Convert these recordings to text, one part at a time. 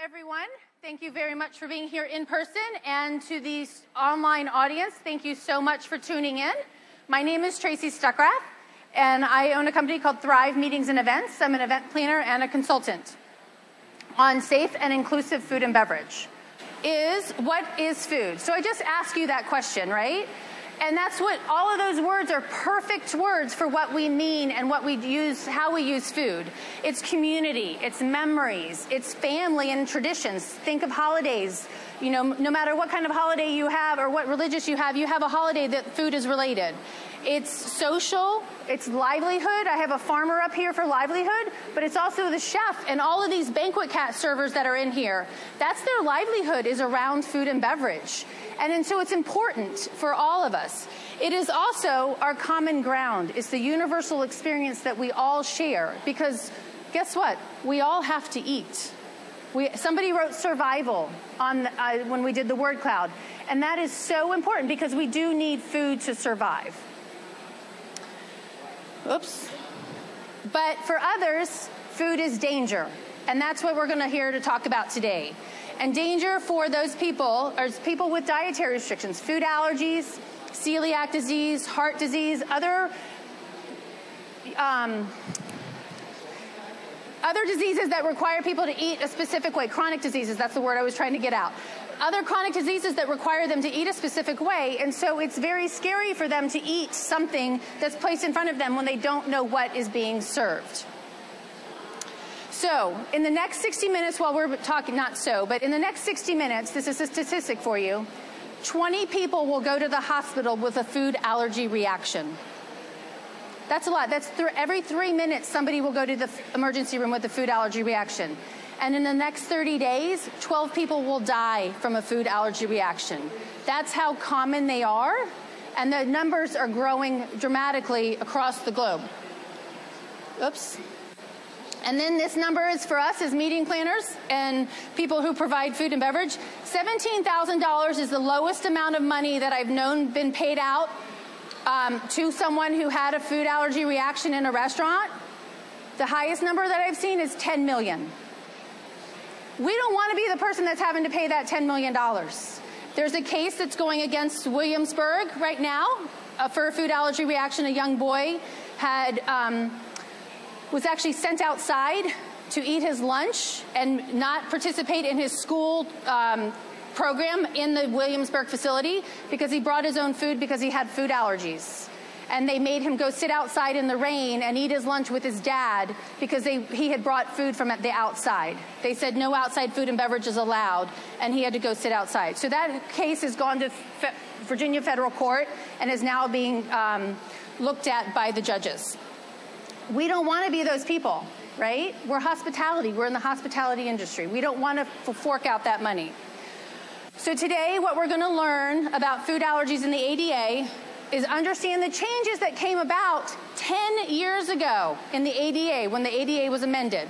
everyone. Thank you very much for being here in person, and to the online audience, thank you so much for tuning in. My name is Tracy Stuckrath, and I own a company called Thrive Meetings and Events. I'm an event planner and a consultant on safe and inclusive food and beverage. What is food? So I just asked you that question, right? And that's what, all of those words are perfect words for what we mean and what we use, how we use food. It's community, it's memories, it's family and traditions. Think of holidays. You know, no matter what kind of holiday you have or what religious you have a holiday that food is related. It's social, it's livelihood. I have a farmer up here for livelihood, but it's also the chef and all of these banquet servers that are in here. That's their livelihood, is around food and beverage. And so it's important for all of us. It is also our common ground. It's the universal experience that we all share, because guess what? We all have to eat. Somebody wrote survival on when we did the word cloud, and that is so important because we do need food to survive. Oops. But for others, food is danger, and that's what we're going to hear to talk about today. And danger for those people are people with dietary restrictions, food allergies, celiac disease, heart disease, other diseases that require people to eat a specific way. Chronic diseases, that's the word I was trying to get out. Other chronic diseases that require them to eat a specific way, and so it's very scary for them to eat something that's placed in front of them when they don't know what is being served. So, in the next 60 minutes while we're talking, but in the next 60 minutes, this is a statistic for you, 20 people will go to the hospital with a food allergy reaction. That's a lot. That's every 3 minutes, somebody will go to the emergency room with a food allergy reaction. And in the next 30 days, 12 people will die from a food allergy reaction. That's how common they are, and the numbers are growing dramatically across the globe. Oops. And then this number is for us as meeting planners and people who provide food and beverage. $17,000 is the lowest amount of money that I've known been paid out to someone who had a food allergy reaction in a restaurant. The highest number that I've seen is $10 million. We don't want to be the person that's having to pay that $10 million. There's a case that's going against Williamsburg right now for a food allergy reaction. A young boy was actually sent outside to eat his lunch and not participate in his school program in the Williamsburg facility because he brought his own food because he had food allergies. And they made him go sit outside in the rain and eat his lunch with his dad because he had brought food from the outside. They said no outside food and beverage is allowed, and he had to go sit outside. So that case has gone to Virginia federal court and is now being looked at by the judges. We don't want to be those people, right? We're hospitality. We're in the hospitality industry. We don't want to fork out that money. So today, what we're going to learn about food allergies in the ADA is understand the changes that came about 10 years ago in the ADA, when the ADA was amended.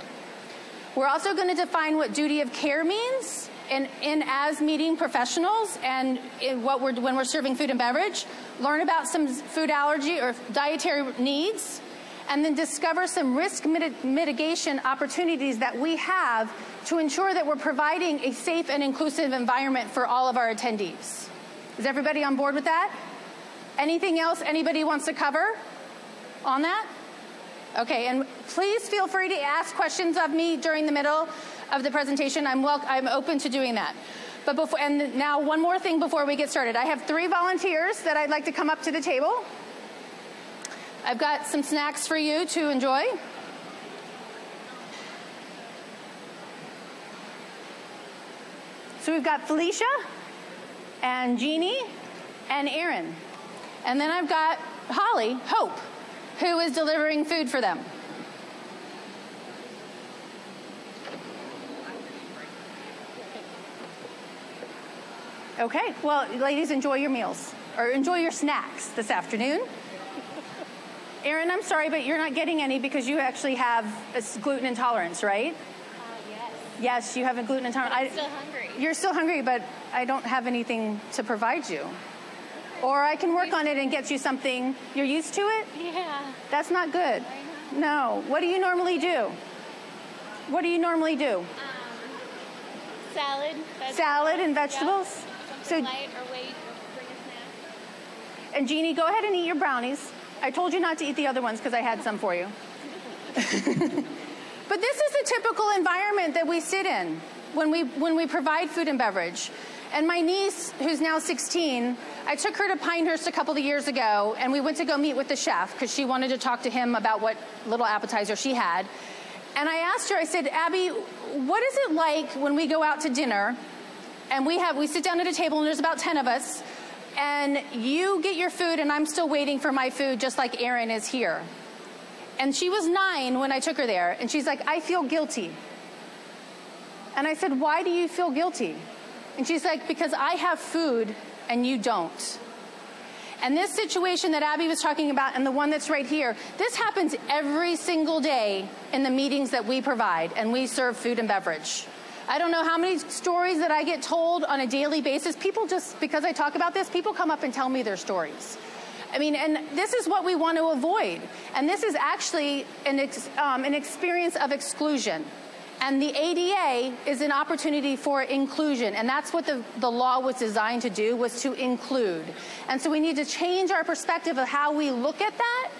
We're also going to define what duty of care means as meeting professionals and when we're serving food and beverage, learn about some food allergy or dietary needs, and then discover some risk mitigation opportunities that we have to ensure that we're providing a safe and inclusive environment for all of our attendees. Is everybody on board with that? Anything else anybody wants to cover on that? Okay, and please feel free to ask questions of me during the middle of the presentation. I'm open to doing that. But now one more thing before we get started. I have 3 volunteers that I'd like to come up to the table. I've got some snacks for you to enjoy. So we've got Felicia and Jeannie and Aaron. And then I've got Hope, who is delivering food for them. Okay, well, ladies, enjoy your meals, or enjoy your snacks this afternoon. Aaron, I'm sorry, but you're not getting any because you actually have a gluten intolerance, right? Yes. Yes, you have a gluten intolerance. I'm still hungry. You're still hungry, but I don't have anything to provide you. Or I can work on it and get you something. You're used to it? Yeah. That's not good. No. What do you normally do? What do you normally do? salad. Salad and vegetables. Yep. So light or wait or bring a snack. And Jeannie, go ahead and eat your brownies. I told you not to eat the other ones because I had some for you. But this is the typical environment that we sit in when we provide food and beverage. And my niece, who's now 16, I took her to Pinehurst a couple of years ago, and we went to go meet with the chef because she wanted to talk to him about what little appetizer she had. And I asked her, I said, Abby, what is it like when we go out to dinner and we sit down at a table and there's about 10 of us, and you get your food and I'm still waiting for my food just like Erin is here. And she was 9 when I took her there, and she's like, I feel guilty. And I said, why do you feel guilty? And she's like, because I have food and you don't. And this situation that Abby was talking about and the one that's right here, this happens every single day in the meetings that we provide, and we serve food and beverage. I don't know how many stories that I get told on a daily basis. People just, because I talk about this, people come up and tell me their stories. I mean, and this is what we want to avoid. And this is actually an experience of exclusion. And the ADA is an opportunity for inclusion. And that's what the law was designed to do, was to include. And so we need to change our perspective of how we look at that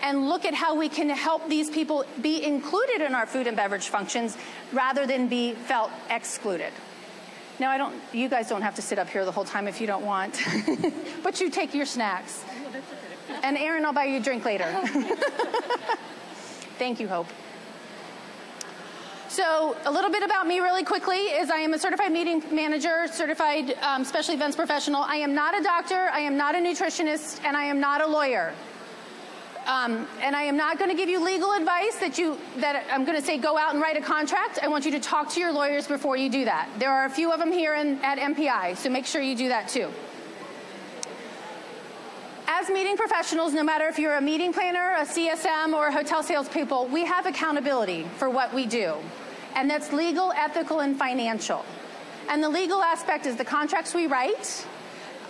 and look at how we can help these people be included in our food and beverage functions rather than be felt excluded. Now, you guys don't have to sit up here the whole time if you don't want, but you take your snacks. And Erin, I'll buy you a drink later. Thank you, Hope. So a little bit about me really quickly is I am a certified meeting manager, certified special events professional. I am not a doctor, I am not a nutritionist, and I am not a lawyer. And I am not going to give you legal advice that I'm going to say go out and write a contract. I want you to talk to your lawyers before you do that. There are a few of them here at MPI, so make sure you do that too. As meeting professionals, no matter if you're a meeting planner, a CSM, or a hotel salespeople, we have accountability for what we do. And that's legal, ethical, and financial. And the legal aspect is the contracts we write.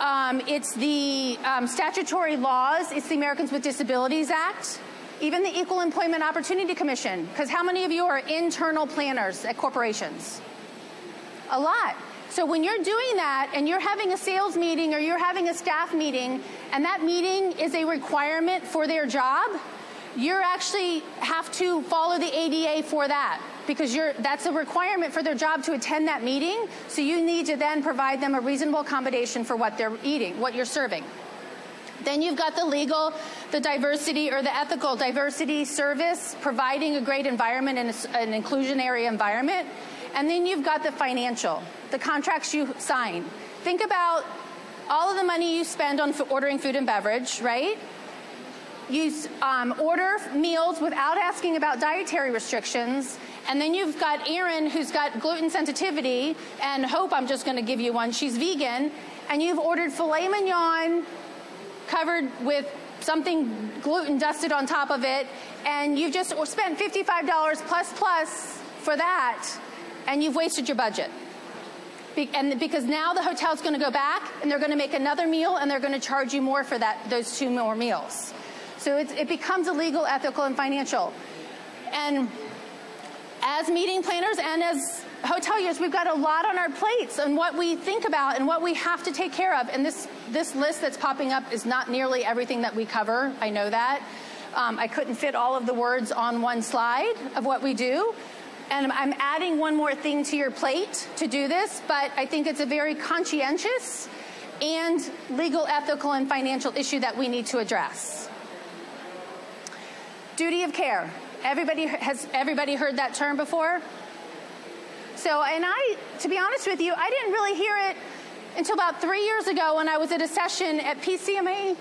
It's the statutory laws. It's the Americans with Disabilities Act. Even the Equal Employment Opportunity Commission. Because how many of you are internal planners at corporations? A lot. So when you're doing that and you're having a sales meeting or you're having a staff meeting and that meeting is a requirement for their job, you actually have to follow the ADA for that because that's a requirement for their job to attend that meeting. So you need to then provide them a reasonable accommodation for what they're eating, what you're serving. Then you've got the legal, the diversity or the ethical diversity service, providing a great environment and an inclusionary environment. And then you've got the financial, the contracts you sign. Think about all of the money you spend on ordering food and beverage, right? You order meals without asking about dietary restrictions. And then you've got Erin, who's got gluten sensitivity, and Hope, I'm just going to give you one. She's vegan. And you've ordered filet mignon covered with something gluten dusted on top of it. And you've just spent $55 plus for that. And you've wasted your budget. Because now the hotel's going to go back, and they're going to make another meal, and they're going to charge you more for those 2 more meals. So it becomes illegal, ethical, and financial. And as meeting planners and as hoteliers, we've got a lot on our plates and what we think about and what we have to take care of. And this list that's popping up is not nearly everything that we cover. I know that. I couldn't fit all of the words on one slide of what we do. And I'm adding one more thing to your plate to do this, but I think it's a very conscientious and legal, ethical, and financial issue that we need to address. Duty of care. Has everybody heard that term before? So, and to be honest with you, I didn't really hear it until about 3 years ago when I was at a session at PCMA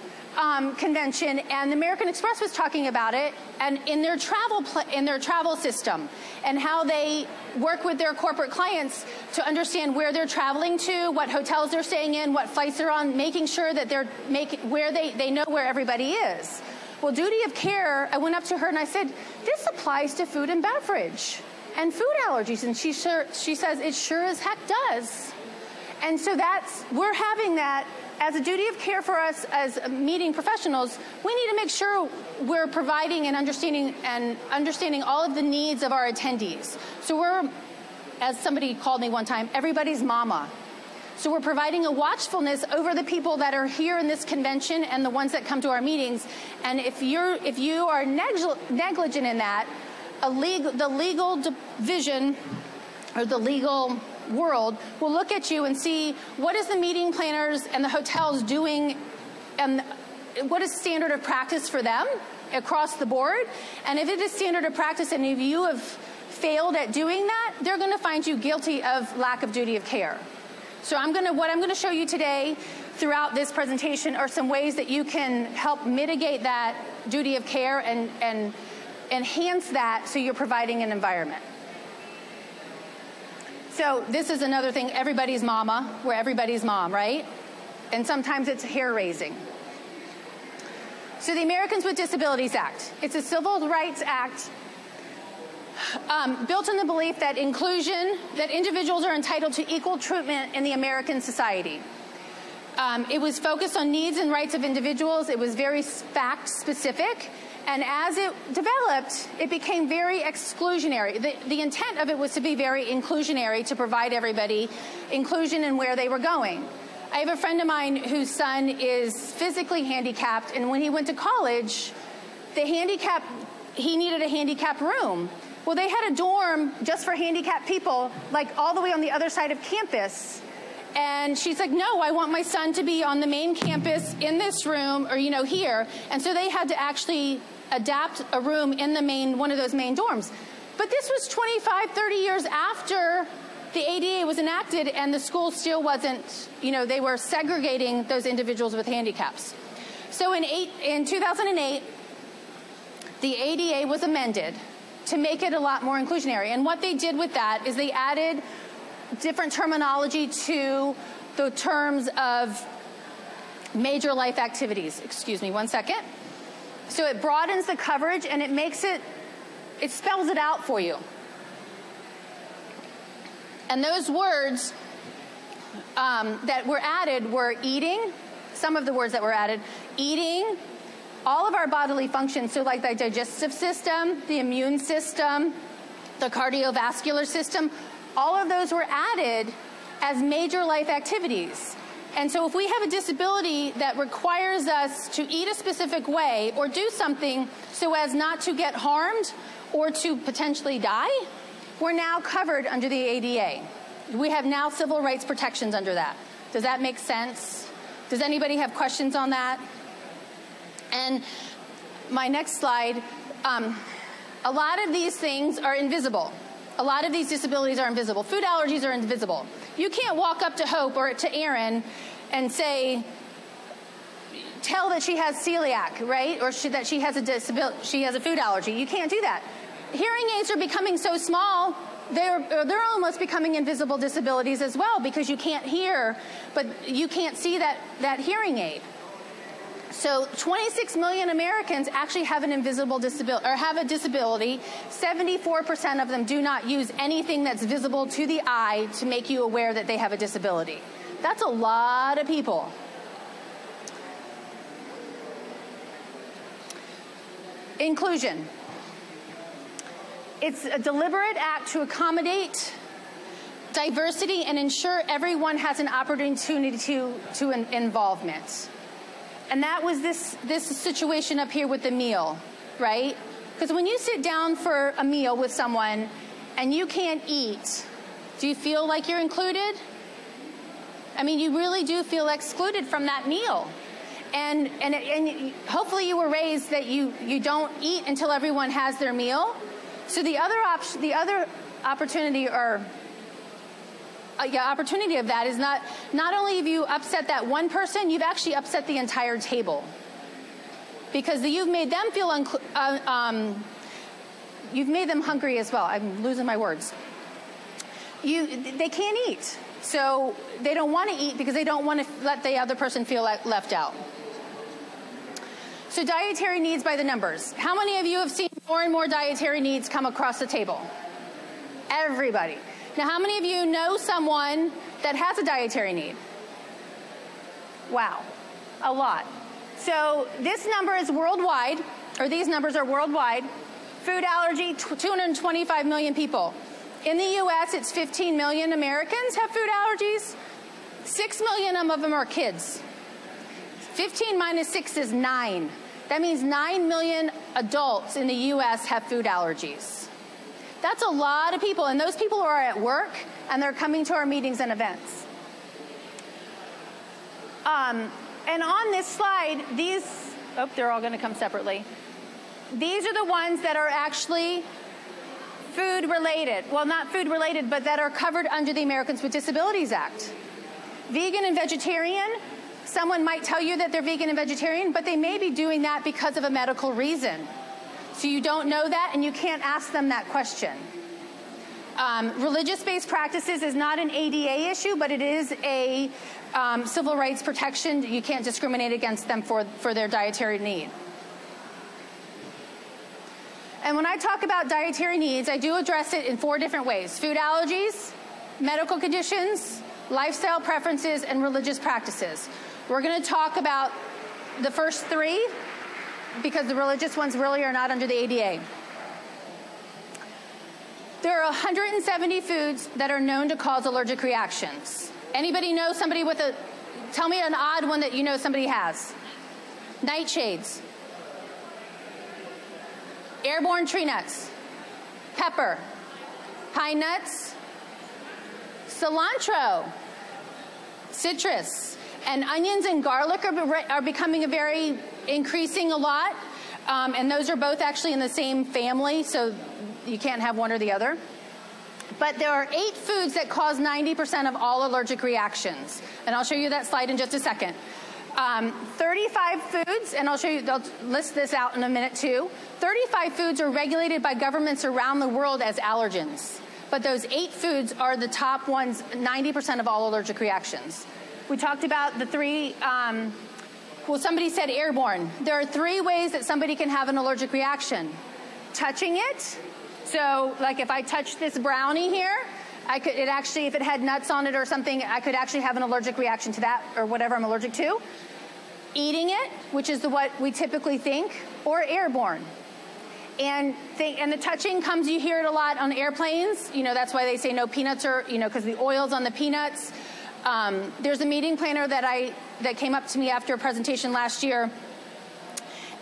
convention, and the American Express was talking about it, and in their travel system, and how they work with their corporate clients to understand where they're traveling to, what hotels they're staying in, what flights they're on, making sure that they know where everybody is. Well, duty of care, I went up to her and I said, this applies to food and beverage and food allergies, and she says it sure as heck does. And so we're having that as a duty of care for us as meeting professionals. We need to make sure we're providing and understanding all of the needs of our attendees. So as somebody called me one time, everybody's mama. So we're providing a watchfulness over the people that are here in this convention and the ones that come to our meetings. And if you are negligent in that, the legal division or the legal world will look at you and see what is the meeting planners and the hotels doing and what is standard of practice for them across the board. And if it is standard of practice and if you have failed at doing that, they're going to find you guilty of lack of duty of care. So what I'm going to show you today throughout this presentation are some ways that you can help mitigate that duty of care and enhance that so you're providing an environment. So this is another thing, everybody's mama, we're everybody's mom, right? And sometimes it's hair raising. So the Americans with Disabilities Act, it's a civil rights act built on the belief that inclusion, that individuals are entitled to equal treatment in the American society. It was focused on needs and rights of individuals. It was very fact-specific. And as it developed, it became very exclusionary. The intent of it was to be very inclusionary, to provide everybody inclusion in where they were going. I have a friend of mine whose son is physically handicapped, and when he went to college, he needed a handicapped room. Well, they had a dorm just for handicapped people, like all the way on the other side of campus. And she's like, no, I want my son to be on the main campus in this room or, here. And so they had to actually adapt a room in one of those main dorms. But this was 25, 30 years after the ADA was enacted and the school still wasn't, they were segregating those individuals with handicaps. So in 2008, the ADA was amended to make it a lot more inclusionary. And what they did with that is they added different terminology to the terms of major life activities. Excuse me one second. So it broadens the coverage and it spells it out for you. And those words that were added were eating, some of the words that were added, eating, all of our bodily functions, so like the digestive system, the immune system, the cardiovascular system, all of those were added as major life activities. And so if we have a disability that requires us to eat a specific way or do something so as not to get harmed or to potentially die, we're now covered under the ADA. We have now civil rights protections under that. Does that make sense? Does anybody have questions on that? And my next slide, a lot of these things are invisible. A lot of these disabilities are invisible. Food allergies are invisible. You can't walk up to Hope or to Erin and tell that she has celiac, right? Or that she has a food allergy. You can't do that. Hearing aids are becoming so small, they're almost becoming invisible disabilities as well because you can't hear, but you can't see that hearing aid. So 26 million Americans actually have an invisible disability or have a disability. 74% of them do not use anything that's visible to the eye to make you aware that they have a disability. That's a lot of people. Inclusion. It's a deliberate act to accommodate diversity and ensure everyone has an opportunity to involvement. And that was this situation up here with the meal, right? Because when you sit down for a meal with someone and you can't eat, do you feel like you're included? I mean, you really do feel excluded from that meal. And hopefully you were raised that you don't eat until everyone has their meal. So the other opportunity of that is not only have you upset that one person, you've actually upset the entire table. Because you've made them feel you've made them hungry as well. I'm losing my words. They can't eat. So they don't want to eat because they don't want to let the other person feel left out. So dietary needs by the numbers. How many of you have seen more and more dietary needs come across the table? Everybody. Now, how many of you know someone that has a dietary need? Wow, a lot. So this number is worldwide, or these numbers are worldwide. Food allergy, 225 million people. In the US, it's 15 million Americans have food allergies. 6 million of them are kids. 15 minus 6 is 9. That means 9 million adults in the US have food allergies. That's a lot of people, and those people are at work, and they're coming to our meetings and events. And on this slide, they're all going to come separately. These are the ones that are actually food related. Well, not food related, but that are covered under the Americans with Disabilities Act. Vegan and vegetarian, someone might tell you that they're vegan and vegetarian, but they may be doing that because of a medical reason. So you don't know that, and you can't ask them that question. Religious-based practices is not an ADA issue, but it is a civil rights protection. You can't discriminate against them for their dietary need. And when I talk about dietary needs, I do address it in 4 different ways: food allergies, medical conditions, lifestyle preferences, and religious practices. We're going to talk about the first 3 because the religious ones really are not under the ADA. There are 170 foods that are known to cause allergic reactions. Anybody know somebody with tell me an odd one that you know somebody has. Nightshades. Airborne tree nuts. Pepper. Pine nuts. Cilantro. Citrus. And onions and garlic are becoming increasing a lot. And those are both actually in the same family, so you can't have one or the other. But there are 8 foods that cause 90% of all allergic reactions. And I'll show you that slide in just a second. 35 foods, and I'll list this out in a minute too. 35 foods are regulated by governments around the world as allergens. But those 8 foods are the top ones, 90% of all allergic reactions. We talked about the 3, well, somebody said airborne. There are 3 ways that somebody can have an allergic reaction. Touching it. So, like if I touch this brownie here, if it had nuts on it or something, I could actually have an allergic reaction to that or whatever I'm allergic to. Eating it, which is what we typically think, or airborne. And the touching comes, you hear it a lot on airplanes. You know, that's why they say no peanuts because the oil's on the peanuts. There's a meeting planner that came up to me after a presentation last year,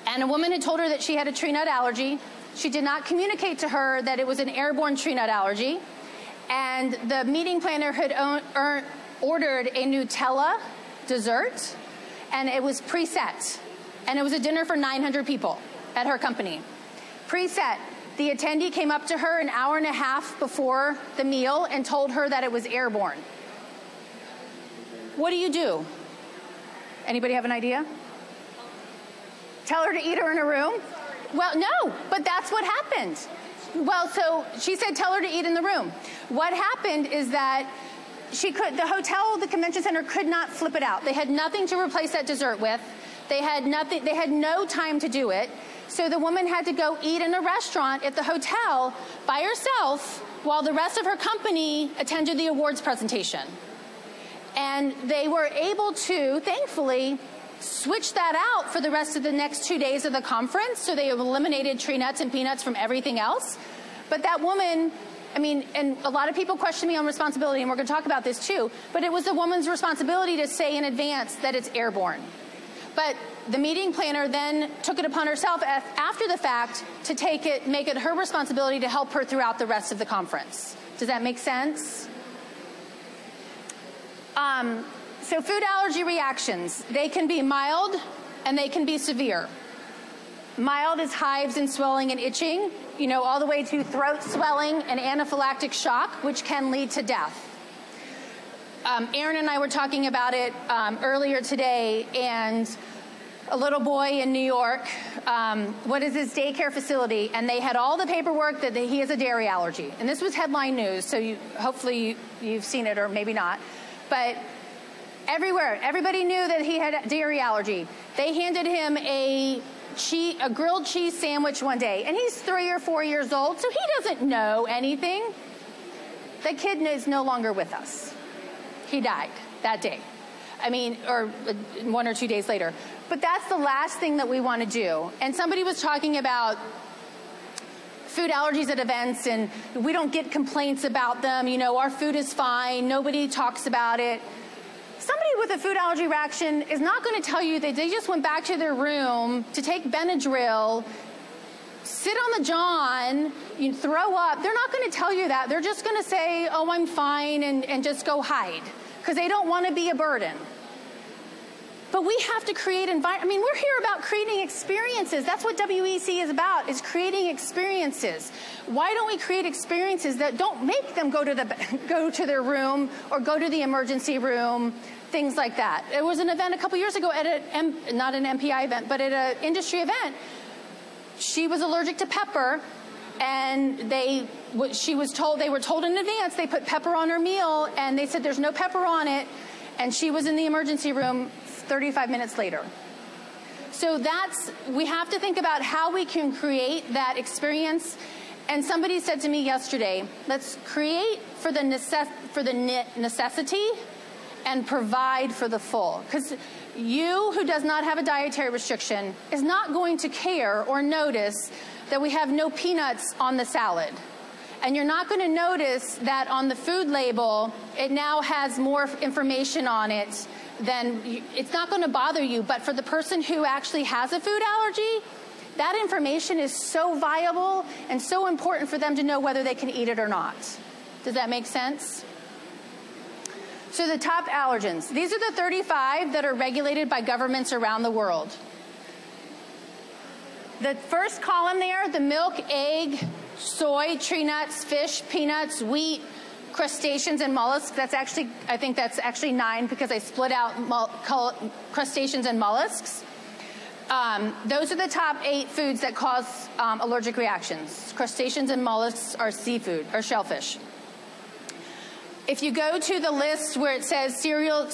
and a woman had told her that she had a tree nut allergy. She did not communicate to her that it was an airborne tree nut allergy, and the meeting planner had ordered a Nutella dessert, and it was preset, and it was a dinner for 900 people at her company. Preset. The attendee came up to her an hour and a half before the meal and told her that it was airborne. What do you do? Anybody have an idea? Tell her to eat her in a room? Well, no, but that's what happened. Well, so she said tell her to eat in the room. What happened is that the convention center could not flip it out. They had nothing to replace that dessert with. They had no time to do it. So the woman had to go eat in a restaurant at the hotel by herself while the rest of her company attended the awards presentation. And they were able to, thankfully, switch that out for the rest of the next 2 days of the conference. So they eliminated tree nuts and peanuts from everything else. But that woman, and a lot of people question me on responsibility, and we're going to talk about this too, but it was the woman's responsibility to say in advance that it's airborne. But the meeting planner then took it upon herself after the fact to make it her responsibility to help her throughout the rest of the conference. Does that make sense? So food allergy reactions, they can be mild and they can be severe. Mild is hives and swelling and itching, all the way to throat swelling and anaphylactic shock, which can lead to death. Aaron and I were talking about it earlier today, and a little boy in New York went to his daycare facility, and they had all the paperwork that he has a dairy allergy. And this was headline news, so hopefully you've seen it or maybe not. But everywhere, everybody knew that he had a dairy allergy. They handed him a grilled cheese sandwich one day, and he's 3 or 4 years old, so he doesn't know anything. The kid is no longer with us. He died that day. Or 1 or 2 days later. But that's the last thing that we want to do. And somebody was talking about food allergies at events, and we don't get complaints about them. You know, our food is fine. Nobody talks about it. Somebody with a food allergy reaction is not going to tell you that they just went back to their room to take Benadryl, sit on the john, you throw up. They're not going to tell you that. They're just going to say, oh, I'm fine, and just go hide, because they don't want to be a burden. But we have to create environment. I mean, we're here about creating experiences. That's what WEC is about, is creating experiences. Why don't we create experiences that don't make them go to their room or go to the emergency room, things like that. There was an event a couple years ago at not an MPI event, but at an industry event. She was allergic to pepper, and they were told in advance, they put pepper on her meal, and they said there's no pepper on it, and she was in the emergency room 35 minutes later. So we have to think about how we can create that experience. And somebody said to me yesterday, let's create for the necessity and provide for the full. Because you who does not have a dietary restriction is not going to care or notice that we have no peanuts on the salad. And you're not going to notice that on the food label, it now has more information on it than, it's not going to bother you. But for the person who actually has a food allergy, that information is so viable and so important for them to know whether they can eat it or not. Does that make sense? So the top allergens. These are the 35 that are regulated by governments around the world. The first column there, the milk, egg, soy, tree nuts, fish, peanuts, wheat, crustaceans, and mollusks. That's actually, I think that's actually 9 because I split out crustaceans and mollusks. Those are the top 8 foods that cause allergic reactions. Crustaceans and mollusks are seafood, or shellfish. If you go to the list where it says cereal,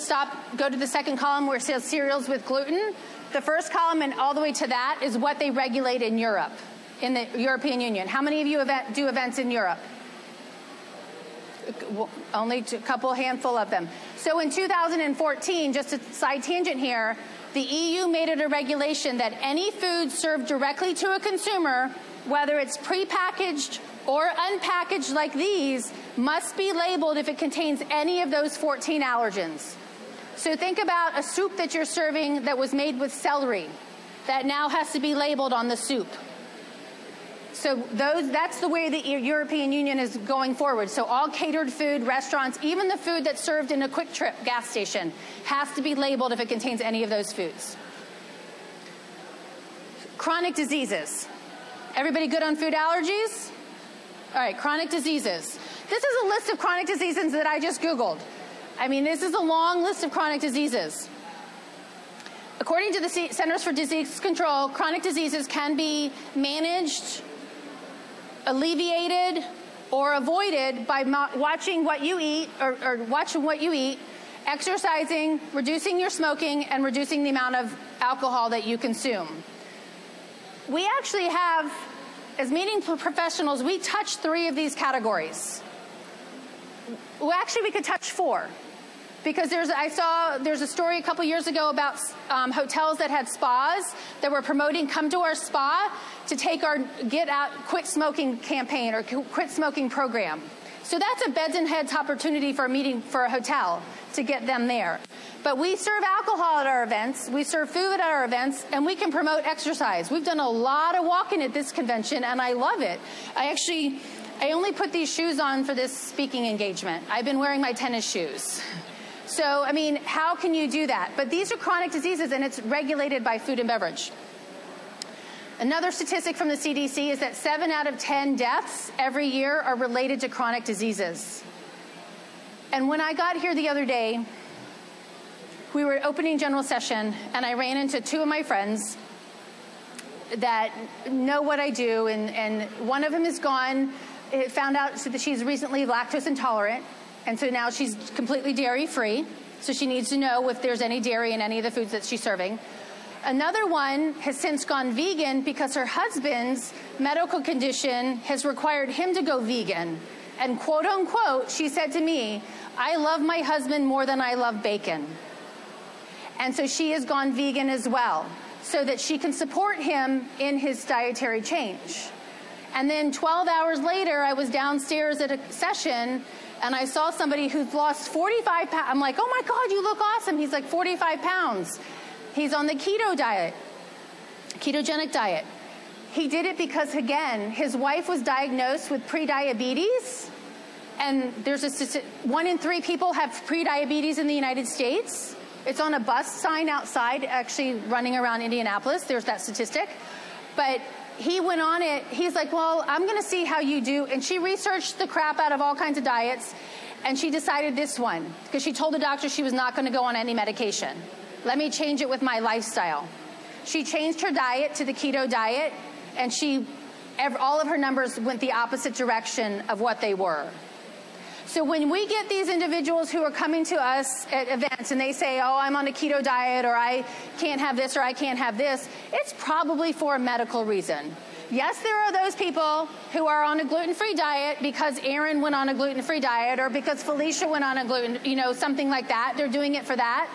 go to the second column where it says cereals with gluten. The first column and all the way to that is what they regulate in Europe, in the European Union. How many of you do events in Europe? Only a couple, handful of them. So in 2014, just a side tangent here, the EU made it a regulation that any food served directly to a consumer, whether it's prepackaged or unpackaged like these, must be labeled if it contains any of those 14 allergens. So think about a soup that you're serving that was made with celery. That now has to be labeled on the soup. So that's the way the European Union is going forward. So all catered food, restaurants, even the food that's served in a Quick Trip gas station has to be labeled if it contains any of those foods. Chronic diseases. Everybody good on food allergies? All right, chronic diseases. This is a list of chronic diseases that I just Googled. I mean, this is a long list of chronic diseases. According to the Centers for Disease Control, chronic diseases can be managed, alleviated, or avoided by watching what you eat, or watching what you eat, exercising, reducing your smoking, and reducing the amount of alcohol that you consume. We actually have, as meeting professionals, we touch 3 of these categories. Well, actually, we could touch 4. Because there's a story a couple years ago about hotels that had spas that were promoting come to our spa to take our Get Out Quit Smoking campaign or quit smoking program. So that's a beds and heads opportunity for a meeting for a hotel to get them there. But we serve alcohol at our events, we serve food at our events, and we can promote exercise. We've done a lot of walking at this convention, and I love it. I only put these shoes on for this speaking engagement. I've been wearing my tennis shoes. So, I mean, how can you do that? But these are chronic diseases, and it's regulated by food and beverage. Another statistic from the CDC is that 7 out of 10 deaths every year are related to chronic diseases. And when I got here the other day, we were opening general session, and I ran into 2 of my friends that know what I do, and one of them is gone. It found out that she's recently lactose intolerant. And so now she's completely dairy-free, so she needs to know if there's any dairy in any of the foods that she's serving. Another one has since gone vegan because her husband's medical condition has required him to go vegan. And quote unquote, she said to me, I love my husband more than I love bacon. And so she has gone vegan as well, so that she can support him in his dietary change. And then 12 hours later, I was downstairs at a session, and I saw somebody who's lost 45 pounds. I'm like, oh my God, you look awesome. He's like 45 pounds. He's on the keto diet, ketogenic diet. He did it because, again, his wife was diagnosed with prediabetes, and there's a 1 in 3 people have prediabetes in the United States. It's on a bus sign outside, actually running around Indianapolis. There's that statistic. But he went on it. He's like, well, I'm going to see how you do. And she researched the crap out of all kinds of diets, and she decided this one because she told the doctor she was not going to go on any medication. Let me change it with my lifestyle. She changed her diet to the keto diet, and all of her numbers went the opposite direction of what they were. So when we get these individuals who are coming to us at events and they say, oh, I'm on a keto diet, or I can't have this, or I can't have this, it's probably for a medical reason. Yes, there are those people who are on a gluten-free diet because Aaron went on a gluten-free diet, or because Felicia went on a something like that. They're doing it for that.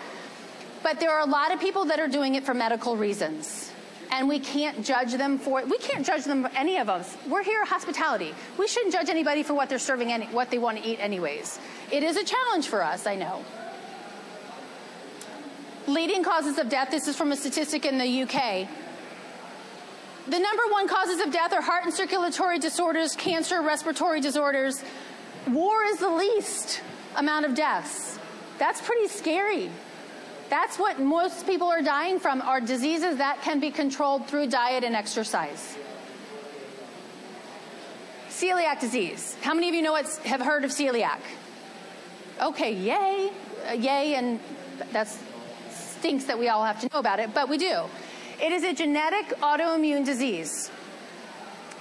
But there are a lot of people that are doing it for medical reasons. And we can't judge them for it. We can't judge them, any of us. We're here at hospitality. We shouldn't judge anybody for what they're serving, what they want to eat anyways. It is a challenge for us, I know. Leading causes of death, this is from a statistic in the UK. The number 1 causes of death are heart and circulatory disorders, cancer, respiratory disorders. War is the least amount of deaths. That's pretty scary. That's what most people are dying from, are diseases that can be controlled through diet and exercise. Celiac disease. How many of you have heard of celiac? Okay, yay. Yay, and that stinks that we all have to know about it, but we do. It is a genetic autoimmune disease.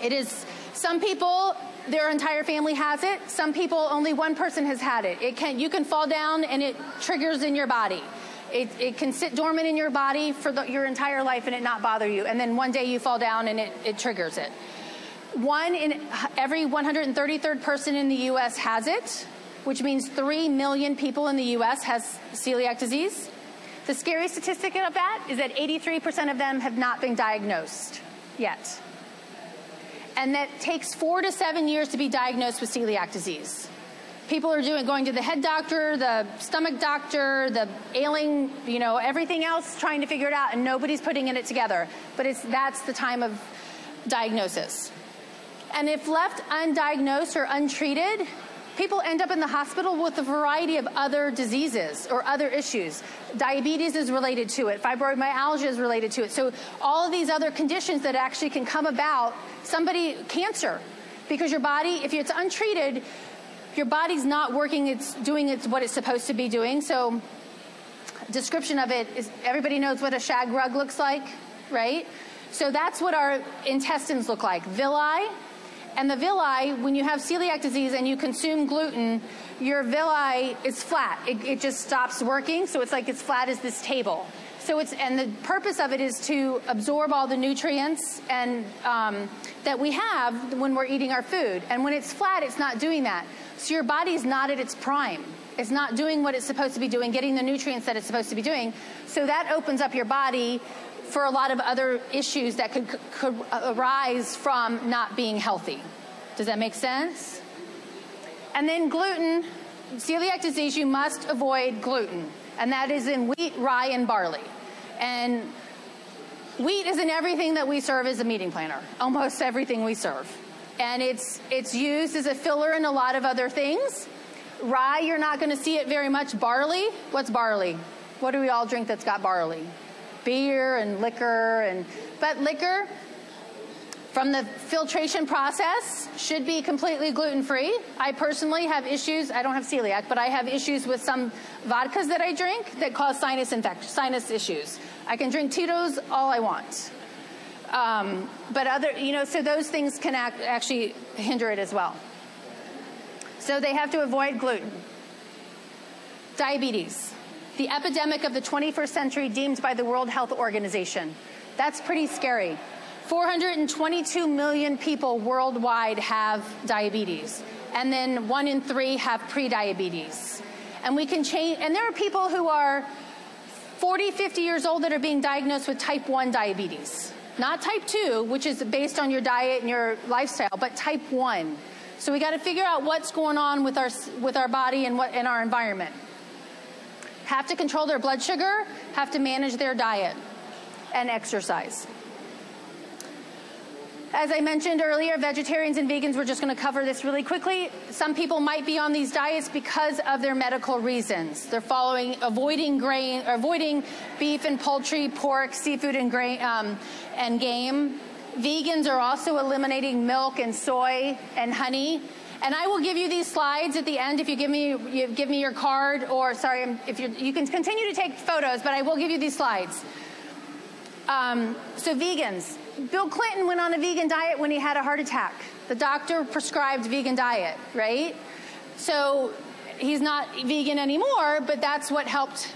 It is, some people, their entire family has it. Some people, only one person has had it. You can fall down and it triggers in your body. It can sit dormant in your body for your entire life and it not bother you. And then one day you fall down and it triggers it. 1 in every 133rd person in the U.S. has it, which means 3 million people in the U.S. has celiac disease. The scary statistic of that is that 83% of them have not been diagnosed yet. And that takes 4 to 7 years to be diagnosed with celiac disease. People are going to the head doctor, the stomach doctor, the ailing, everything else, trying to figure it out, and nobody's putting it together. But that's the time of diagnosis. And if left undiagnosed or untreated, people end up in the hospital with a variety of other diseases or other issues. Diabetes is related to it. Fibromyalgia is related to it. So all of these other conditions that actually can come about, cancer, because your body, if it's untreated, your body's not working, what it's supposed to be doing. So description of it is, everybody knows what a shag rug looks like, right? So that's what our intestines look like, villi. And the villi, when you have celiac disease and you consume gluten, your villi is flat. It just stops working, so it's like it's flat as this table. And the purpose of it is to absorb all the nutrients and that we have when we're eating our food. And when it's flat, it's not doing that. So your body's not at its prime. It's not doing what it's supposed to be doing, getting the nutrients that it's supposed to be doing. So that opens up your body for a lot of other issues that could arise from not being healthy. Does that make sense? And then gluten, celiac disease, you must avoid gluten. And that is in wheat, rye, and barley. And wheat is in everything that we serve as a meeting planner, almost everything we serve. And it's used as a filler in a lot of other things. Rye, you're not going to see it very much. Barley, what's barley? What do we all drink that's got barley? Beer and liquor. But liquor, from the filtration process, should be completely gluten-free. I personally have issues, I don't have celiac, but I have issues with some vodkas that I drink that cause sinus issues. I can drink Tito's all I want. But so those things can actually hinder it as well. So they have to avoid gluten. Diabetes, the epidemic of the 21st century deemed by the World Health Organization. That's pretty scary. 422 million people worldwide have diabetes. And then 1 in 3 have prediabetes. And we can change, and there are people who are 40, 50 years old that are being diagnosed with type 1 diabetes. Not type 2, which is based on your diet and your lifestyle, but type 1. So we got to figure out what's going on with our body and in our environment. Have to control their blood sugar, have to manage their diet and exercise. As I mentioned earlier, vegetarians and vegans, we're just going to cover this really quickly. Some people might be on these diets because of their medical reasons. They're avoiding beef and poultry, pork, seafood, and grain, and game. Vegans are also eliminating milk and soy and honey. And I will give you these slides at the end if you give me your card, or sorry, you can continue to take photos, but I will give you these slides. So vegans. Bill Clinton went on a vegan diet when he had a heart attack. The doctor prescribed vegan diet, right? So he's not vegan anymore, but that's what helped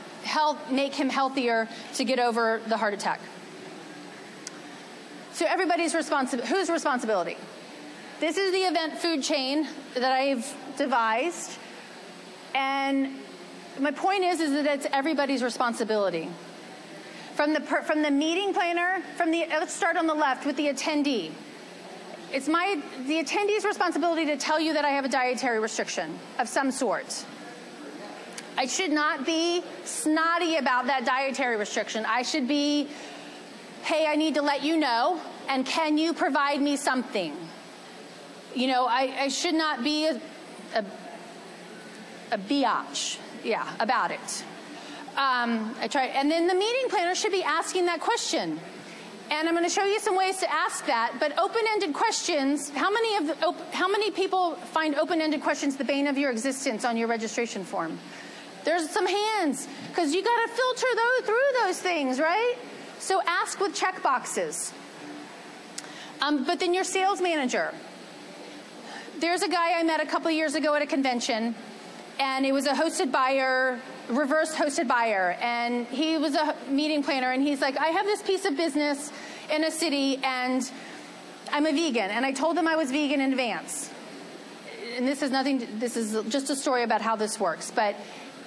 make him healthier to get over the heart attack. So everybody's whose responsibility? This is the event food chain that I've devised. And my point is that it's everybody's responsibility. From the meeting planner, let's start on the left with the attendee. It's the attendee's responsibility to tell you that I have a dietary restriction of some sort. I should not be snotty about that dietary restriction. I should be, hey, I need to let you know, and can you provide me something? You know, I should not be a biatch, about it. And then the meeting planner should be asking that question. And I'm going to show you some ways to ask that. But open-ended questions, how many people find open-ended questions the bane of your existence on your registration form? There's some hands, because you got to filter through those things, right? So ask with check boxes. But then your sales manager. There's a guy I met a couple years ago at a convention, and it was a hosted buyer, reverse hosted buyer, and he was a meeting planner, and he's like, I have this piece of business in a city, and I'm a vegan, and I told them I was vegan in advance. And this is just a story about how this works, but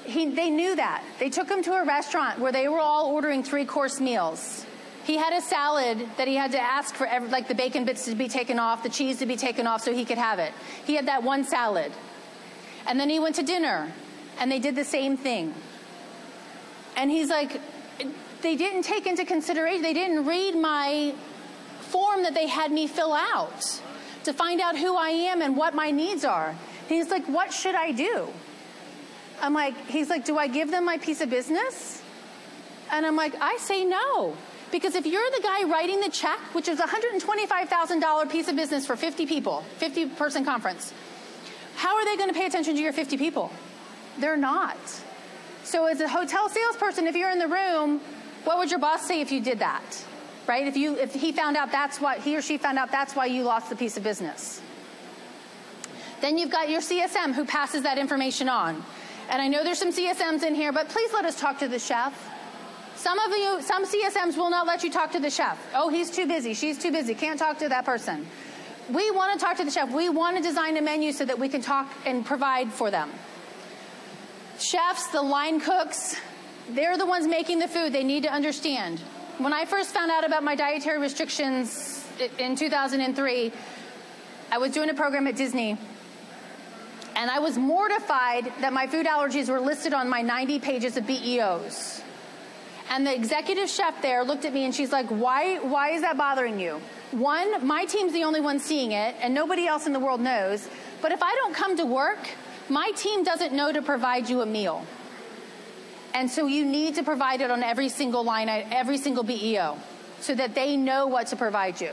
they knew that. They took him to a restaurant where they were all ordering 3-course meals. He had a salad that he had to ask for, like the bacon bits to be taken off, the cheese to be taken off so he could have it. He had that one salad. And then he went to dinner, and they did the same thing. And he's like, they didn't take into consideration, they didn't read my form that they had me fill out to find out who I am and what my needs are. And he's like, what should I do? He's like, do I give them my piece of business? And I'm like, I say no. Because if you're the guy writing the check, which is a $125,000 piece of business for 50 people, 50-person conference, how are they going to pay attention to your 50 people? They're not. So as a hotel salesperson, if you're in the room, what would your boss say if you did that? Right? If he found out he or she found out that's why you lost the piece of business. Then you've got your CSM who passes that information on. And I know there's some CSMs in here, but please let us talk to the chef. Some CSMs will not let you talk to the chef. Oh, he's too busy. She's too busy. Can't talk to that person. We want to talk to the chef. We want to design a menu so that we can talk and provide for them. Chefs, the line cooks, they're the ones making the food. They need to understand. When I first found out about my dietary restrictions in 2003, I was doing a program at Disney, and I was mortified that my food allergies were listed on my 90 pages of BEOs. And the executive chef there looked at me and she's like, why is that bothering you? One, my team's the only one seeing it and nobody else in the world knows. But if I don't come to work, my team doesn't know to provide you a meal. And so you need to provide it on every single line, every single BEO, so that they know what to provide you.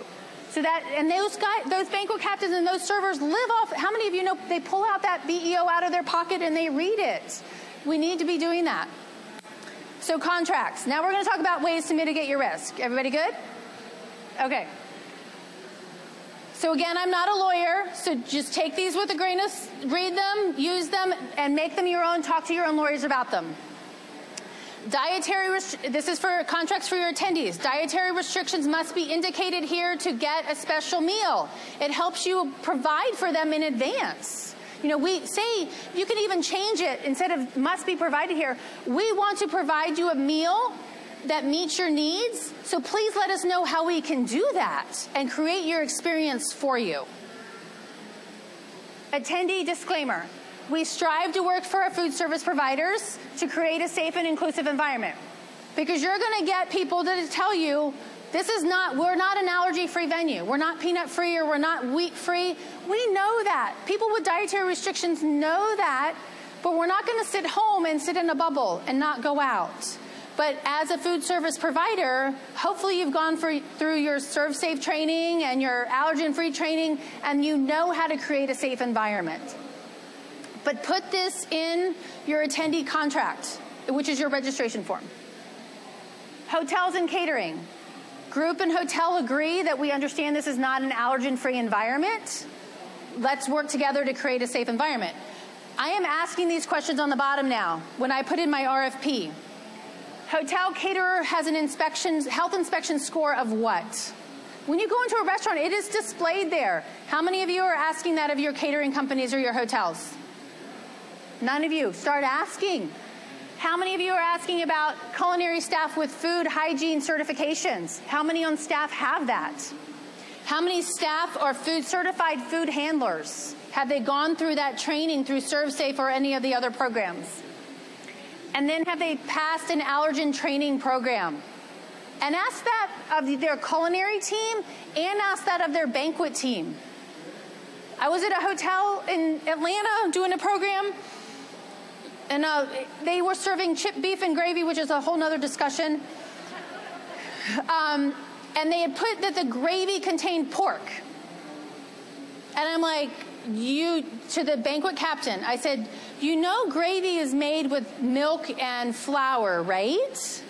So that, and those guys, those banquet captains and those servers live off, how many of you know they pull out that BEO out of their pocket and they read it? We need to be doing that. So contracts. Now we're going to talk about ways to mitigate your risk. Everybody good? Okay. So again, I'm not a lawyer, so just take these with a grain of, read them, use them, and make them your own. Talk to your own lawyers about them. This is for contracts for your attendees. Dietary restrictions must be indicated here to get a special meal. It helps you provide for them in advance. You know, we say, you can even change it instead of must be provided here. We want to provide you a meal that meets your needs. So please let us know how we can do that and create your experience for you. Attendee disclaimer. We strive to work for our food service providers to create a safe and inclusive environment. Because you're going to get people that tell you, we're not an allergy-free venue. We're not peanut-free or we're not wheat-free. We know that. People with dietary restrictions know that, but we're not going to sit home and sit in a bubble and not go out. But as a food service provider, hopefully you've gone through your Serve Safe training and your allergen-free training, and you know how to create a safe environment. But put this in your attendee contract, which is your registration form. Hotels and catering. Group and hotel agree that we understand this is not an allergen-free environment. Let's work together to create a safe environment. I am asking these questions on the bottom now when I put in my RFP. Hotel caterer has an health inspection score of what? When you go into a restaurant, it is displayed there. How many of you are asking that of your catering companies or your hotels? None of you. Start asking. How many of you are asking about culinary staff with food hygiene certifications? How many on staff have that? How many staff are certified food handlers? Have they gone through that training through Serve Safe or any of the other programs? And then have they passed an allergen training program? And ask that of their culinary team and ask that of their banquet team. I was at a hotel in Atlanta doing a program, and they were serving chipped beef and gravy, which is a whole nother discussion. And they had put that the gravy contained pork. And I'm like, to the banquet captain, I said, you know gravy is made with milk and flour, right?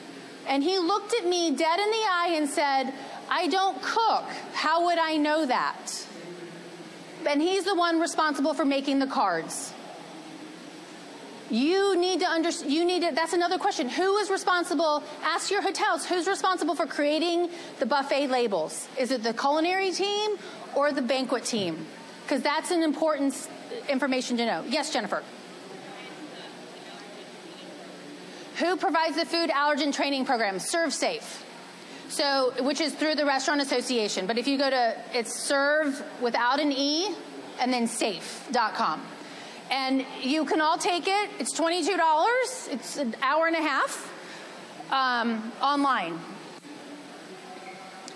And he looked at me dead in the eye and said, I don't cook. How would I know that? And he's the one responsible for making the cards. You need to understand, that's another question. Who is responsible? Ask your hotels, who's responsible for creating the buffet labels? Is it the culinary team or the banquet team? Because that's an important information to know. Yes, Jennifer. Who provides the food allergen training program? Serve Safe. So, which is through the Restaurant Association. But if you go to, it's serve without an E and then safe.com. And you can all take it. It's $22. It's an hour and a half online.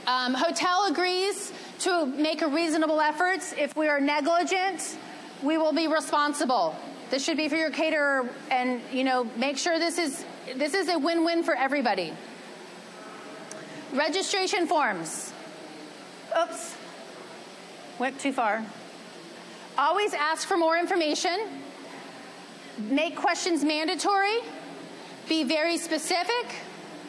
Hotel agrees to make a reasonable effort. If we are negligent, we will be responsible. This should be for your caterer, and make sure this is a win-win for everybody. Registration forms. Oops. Went too far. Always ask for more information. Make questions mandatory. Be very specific.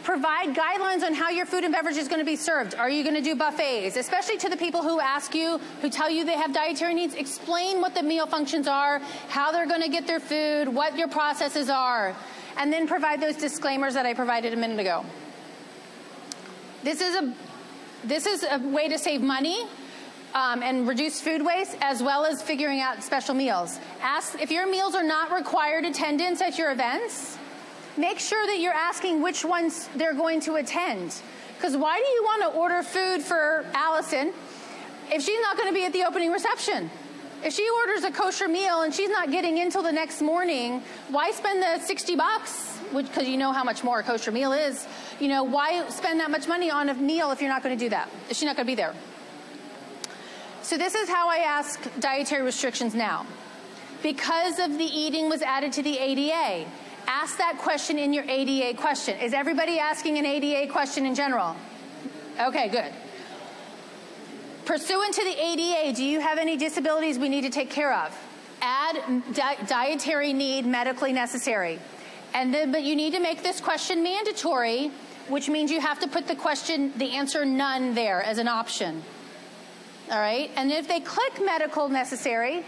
Provide guidelines on how your food and beverage is going to be served. Are you going to do buffets? Especially to the people who ask you, who tell you they have dietary needs, explain what the meal functions are, how they're going to get their food, what your processes are, and then provide those disclaimers that I provided a minute ago. This is a way to save money and reduce food waste, as well as figuring out special meals. Ask if your meals are not required attendance at your events. Make sure that you're asking which ones they're going to attend. Because why do you want to order food for Allison if she's not going to be at the opening reception? If she orders a kosher meal and she's not getting in till the next morning, why spend the $60? Because you know how much more a kosher meal is. Why spend that much money on a meal if you're not going to do that? If she's not going to be there. So this is how I ask dietary restrictions now. Because of the eating was added to the ADA, ask that question in your ADA question. Is everybody asking an ADA question in general? Okay, good. Pursuant to the ADA, do you have any disabilities we need to take care of? Add dietary need, medically necessary. But you need to make this question mandatory, which means you have to put the answer none there as an option. All right? And if they click medical necessary,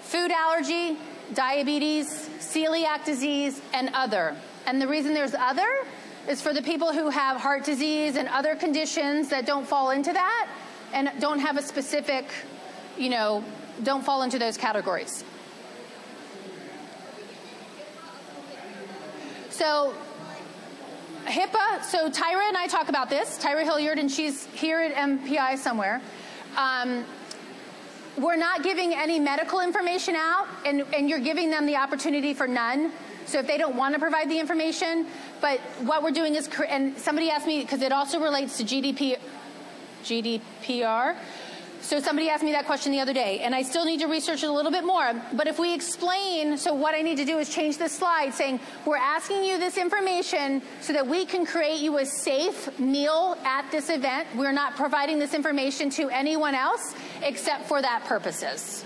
food allergy, diabetes, celiac disease, and other. And the reason there's other is for the people who have heart disease and other conditions that don't fall into that and don't have a specific, don't fall into those categories. So HIPAA, so Tyra and I talk about this, Tyra Hilliard, and she's here at MPI somewhere. We're not giving any medical information out, and you're giving them the opportunity for none. So if they don't want to provide the information, but what we're doing is, and somebody asked me, because it also relates to GDPR. So somebody asked me that question the other day, and I still need to research it a little bit more. But if we explain, so what I need to do is change this slide saying, we're asking you this information so that we can create you a safe meal at this event. We're not providing this information to anyone else except for that purposes.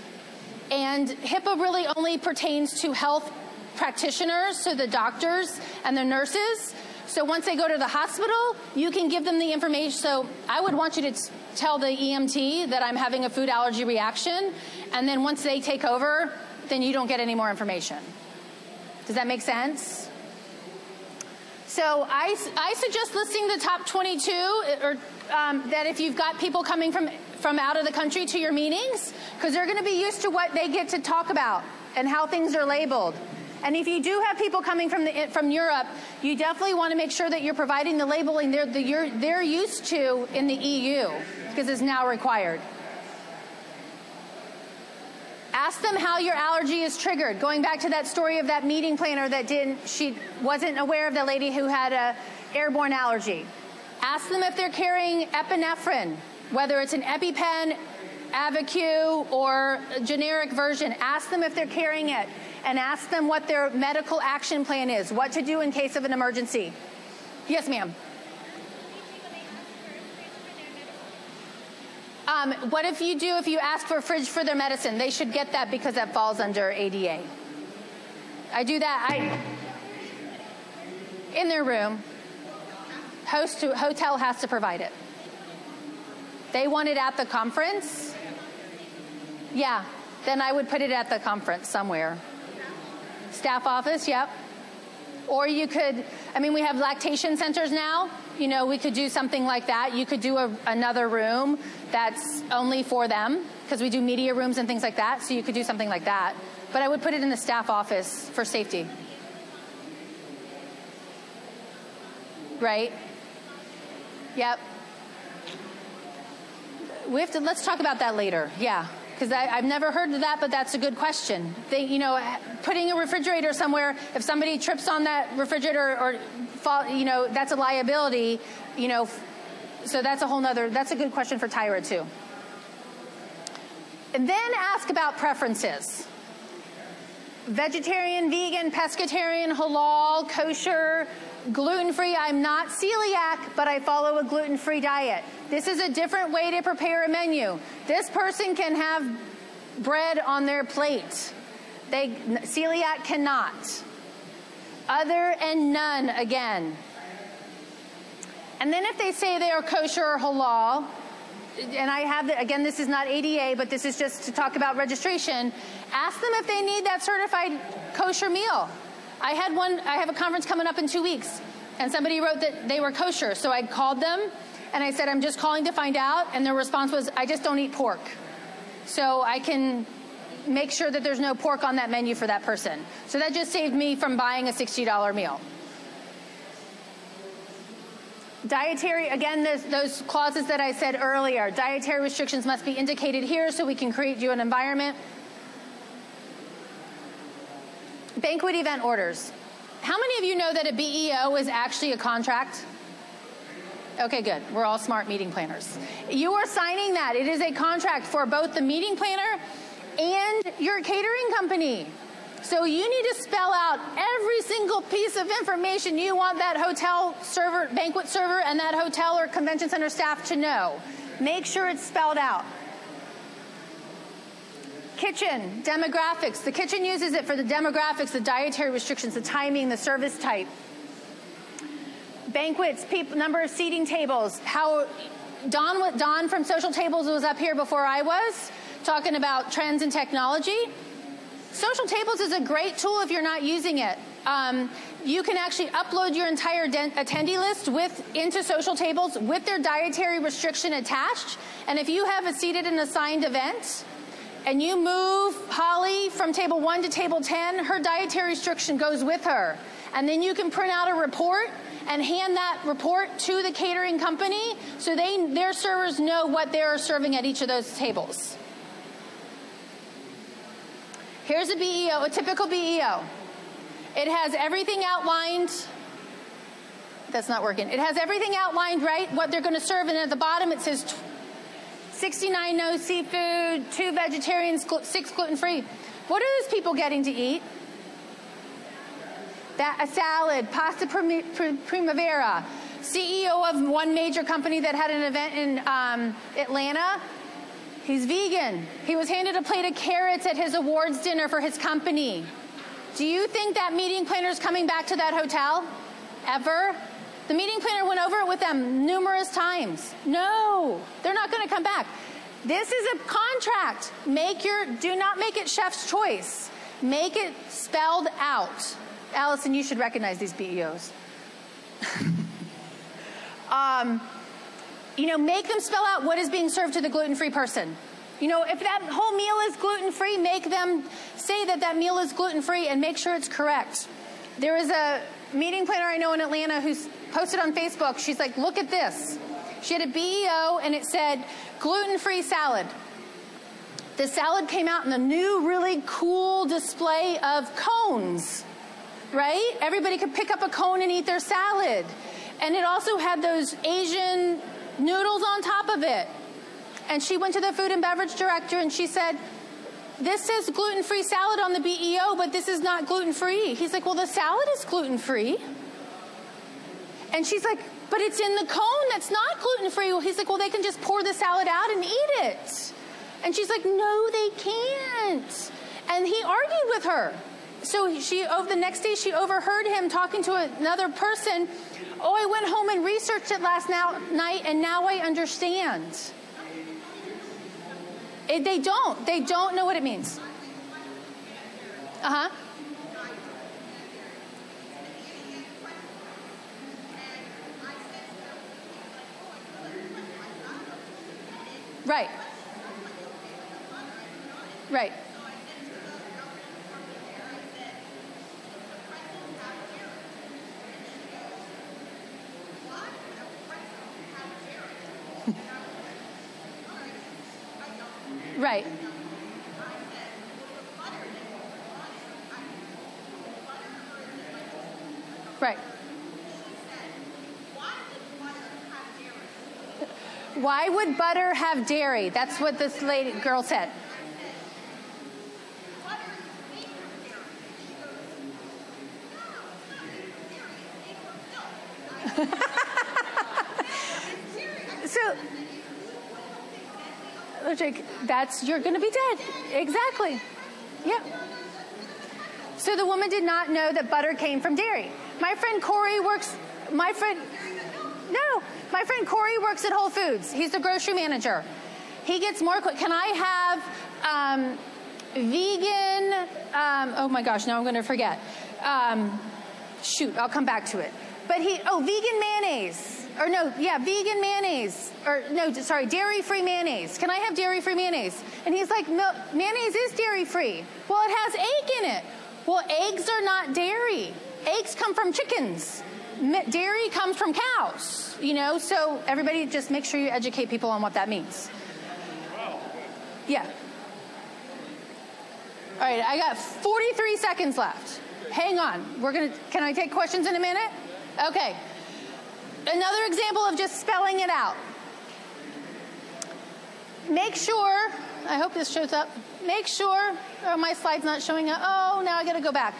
And HIPAA really only pertains to health practitioners, so the doctors and the nurses. So once they go to the hospital, you can give them the information. So I would want you to tell the EMT that I'm having a food allergy reaction, and then once they take over, then you don't get any more information. Does that make sense? So I suggest listing the top 22, or that if you've got people coming from out of the country to your meetings, because they're going to be used to what they get to talk about and how things are labeled. And if you do have people coming from Europe, you definitely want to make sure that you're providing the labeling they're used to in the EU, because it's now required. Ask them how your allergy is triggered. Going back to that story of that meeting planner that she wasn't aware of the lady who had a airborne allergy. Ask them if they're carrying epinephrine, whether it's an EpiPen, Avicu, or a generic version. Ask them if they're carrying it, and ask them what their medical action plan is, what to do in case of an emergency. Yes, ma'am. What if you ask for a fridge for their medicine? They should get that because that falls under ADA. I do that in their room. Hotel has to provide it. They want it at the conference. Yeah, then I would put it at the conference somewhere. Staff office, yep. Or you could, we have lactation centers now. We could do something like that. You could do another room that's only for them, because we do media rooms and things like that. So you could do something like that. But I would put it in the staff office for safety. Right? Yep. Let's talk about that later. Yeah. Because I've never heard of that, but that's a good question. Putting a refrigerator somewhere, if somebody trips on that refrigerator or fall, that's a liability, so that's that's a good question for Tyra too. And then ask about preferences. Vegetarian, vegan, pescatarian, halal, kosher, gluten-free. I'm not celiac, but I follow a gluten-free diet. This is a different way to prepare a menu. This person can have bread on their plate. Celiac cannot. Other and none again. And then if they say they are kosher or halal, and I have, again, this is not ADA, but this is just to talk about registration, ask them if they need that certified kosher meal. I have a conference coming up in 2 weeks, and somebody wrote that they were kosher, so I called them, and I said, I'm just calling to find out, and their response was, I just don't eat pork. So I can make sure that there's no pork on that menu for that person. So that just saved me from buying a $60 meal. Dietary, again, those clauses that I said earlier, dietary restrictions must be indicated here so we can create you an environment. Banquet event orders. How many of you know that a BEO is actually a contract? Okay, good. We're all smart meeting planners. You are signing that. It is a contract for both the meeting planner and your catering company. So you need to spell out every single piece of information you want that hotel server, banquet server, and that hotel or convention center staff to know. Make sure it's spelled out. Kitchen, demographics. The kitchen uses it for the demographics, the dietary restrictions, the timing, the service type. Banquets, number of seating tables. Don from Social Tables was up here before I was, talking about trends in technology. Social Tables is a great tool if you're not using it. You can actually upload your entire attendee list into Social Tables with their dietary restriction attached. And if you have a seated and assigned event, and you move Holly from table 1 to table 10, her dietary restriction goes with her. And then you can print out a report and hand that report to the catering company so their servers know what they're serving at each of those tables. Here's a BEO, a typical BEO. It has everything outlined. That's not working. It has everything outlined, right, what they're going to serve, and at the bottom it says 69 no seafood, 2 vegetarians, 6 gluten-free. What are those people getting to eat? A salad, pasta primavera. CEO of one major company that had an event in Atlanta. He's vegan. He was handed a plate of carrots at his awards dinner for his company. Do you think that meeting planner is coming back to that hotel? Ever? The meeting planner went over it with them numerous times. No, they're not going to come back. This is a contract. Do not make it chef's choice. Make it spelled out. Allison, you should recognize these BEOs. Make them spell out what is being served to the gluten-free person. If that whole meal is gluten-free, make them say that meal is gluten-free and make sure it's correct. There is a meeting planner I know in Atlanta who's posted on Facebook. She's like, look at this. She had a BEO and it said gluten-free salad. The salad came out in a new, really cool display of cones, right? Everybody could pick up a cone and eat their salad. And it also had those Asian noodles on top of it. And she went to the food and beverage director and she said, this says gluten-free salad on the BEO, but this is not gluten-free. He's like, well, the salad is gluten-free. And she's like, but it's in the cone that's not gluten-free. He's like, well, they can just pour the salad out and eat it. And she's like, no, they can't. And he argued with her. So the next day she overheard him talking to another person. Oh, I went home and researched it last night, and now I understand. They don't know what it means. Uh-huh. Right. Right. Right. Right. Why would butter have dairy? That's what this girl said. You're going to be dead. Exactly. Yeah. So the woman did not know that butter came from dairy. My friend Corey works at Whole Foods. He's the grocery manager. He gets more. Can I have vegan? Oh my gosh! Now I'm going to forget. Shoot, I'll come back to it. But vegan mayonnaise. Or no, yeah, vegan mayonnaise. Or no, sorry, dairy-free mayonnaise. Can I have dairy-free mayonnaise? And he's like, mayonnaise is dairy-free. Well, it has egg in it. Well, eggs are not dairy. Eggs come from chickens. Dairy comes from cows. So everybody just make sure you educate people on what that means. Yeah. All right, I got 43 seconds left. Hang on. Can I take questions in a minute? Okay. Another example of just spelling it out. Make sure, I hope this shows up. Make sure, my slide's not showing up. Oh, now I got to go back.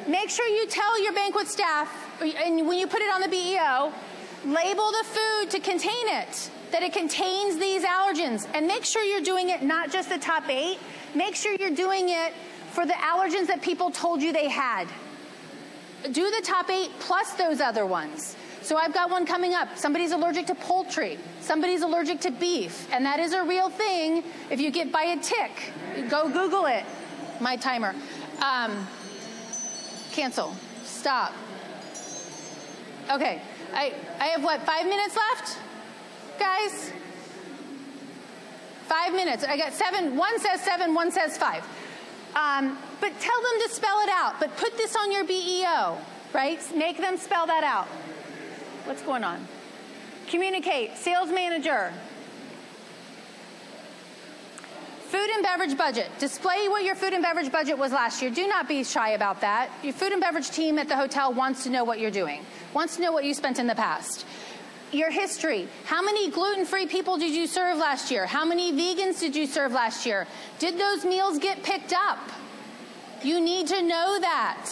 Make sure you tell your banquet staff, and when you put it on the BEO, label the food to contain it, that it contains these allergens. And make sure you're doing it not just the top 8. Make sure you're doing it for the allergens that people told you they had. Do the top 8 plus those other ones. So I've got one coming up. Somebody's allergic to poultry. Somebody's allergic to beef. And that is a real thing. If you get by a tick, go Google it. My timer. Cancel. Stop. Okay. I have 5 minutes left? Guys? 5 minutes. I got 7. One says 7, one says 5. But tell them to spell it out. But put this on your BEO. right? Make them spell that out. What's going on? Communicate. Sales manager. Food and beverage budget. Display what your food and beverage budget was last year. Do not be shy about that. Your food and beverage team at the hotel wants to know what you're doing, wants to know what you spent in the past. Your history. How many gluten-free people did you serve last year? How many vegans did you serve last year? Did those meals get picked up? You need to know that.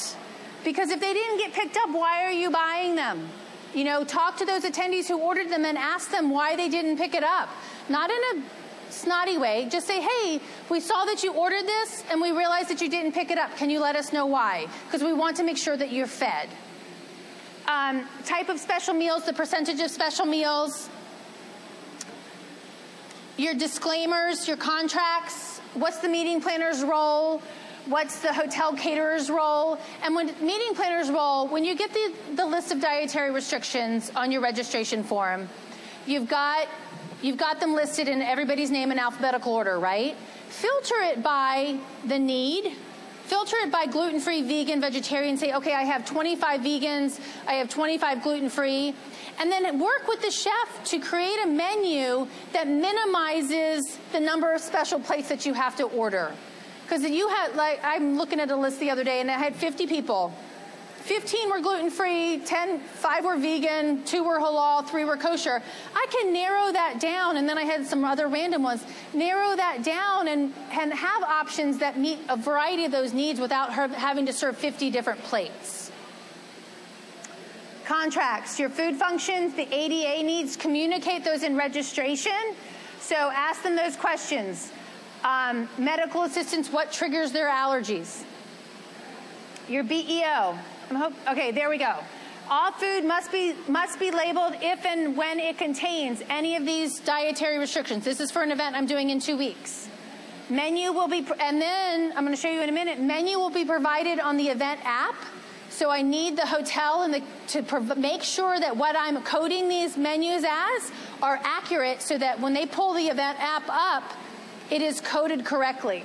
Because if they didn't get picked up, why are you buying them? You know, talk to those attendees who ordered them and ask them why they didn't pick it up. Not in a snotty way. Just say, hey, we saw that you ordered this and we realized that you didn't pick it up. Can you let us know why? Because we want to make sure that you're fed. Type of special meals, the percentage of special meals, your disclaimers, your contracts, what's the meeting planner's role, what's the hotel caterer's role, and when meeting planner's role, when you get the list of dietary restrictions on your registration form, you've got them listed in everybody's name in alphabetical order, right? Filter it by the need. Filter it by gluten-free, vegan, vegetarian. Say, okay, I have 25 vegans, I have 25 gluten-free. And then work with the chef to create a menu that minimizes the number of special plates that you have to order. Because you had, like, I'm looking at a list the other day, and I had 50 people. 15 were gluten-free, 5 were vegan, 2 were halal, 3 were kosher. I can narrow that down, and then I had some other random ones. Narrow that down and have options that meet a variety of those needs without having to serve 50 different plates. Contracts, your food functions, the ADA needs, communicate those in registration. So ask them those questions. Medical assistance, what triggers their allergies? Your BEO. Okay, there we go. All food must be labeled if and when it contains any of these dietary restrictions. This is for an event I'm doing in 2 weeks. Menu will be, and then I'm going to show you in a minute, menu will be provided on the event app. So I need the hotel and to make sure that what I'm coding these menus as are accurate so that when they pull the event app up, it is coded correctly.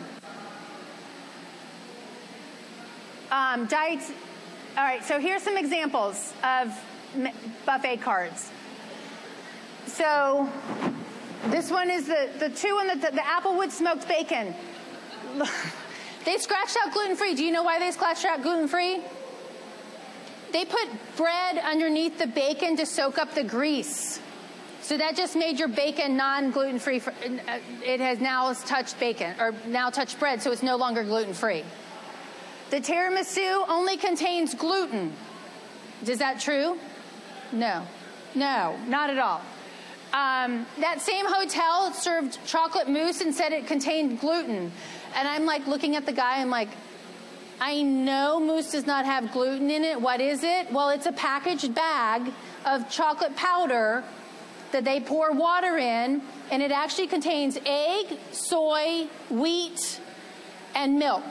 Diets. All right, so here's some examples of buffet cards. So this one is the two on the Applewood smoked bacon. They scratched out gluten-free. Do you know why they scratched out gluten-free? They put bread underneath the bacon to soak up the grease. So that just made your bacon non-gluten-free. It has now touched bacon, or now touched bread, so it's no longer gluten-free. The tiramisu only contains gluten. Is that true? No. No, not at all. That same hotel served chocolate mousse and said it contained gluten. And I'm like looking at the guy, I'm like, I know mousse does not have gluten in it. What is it? Well, it's a packaged bag of chocolate powder that they pour water in, and it actually contains egg, soy, wheat, and milk.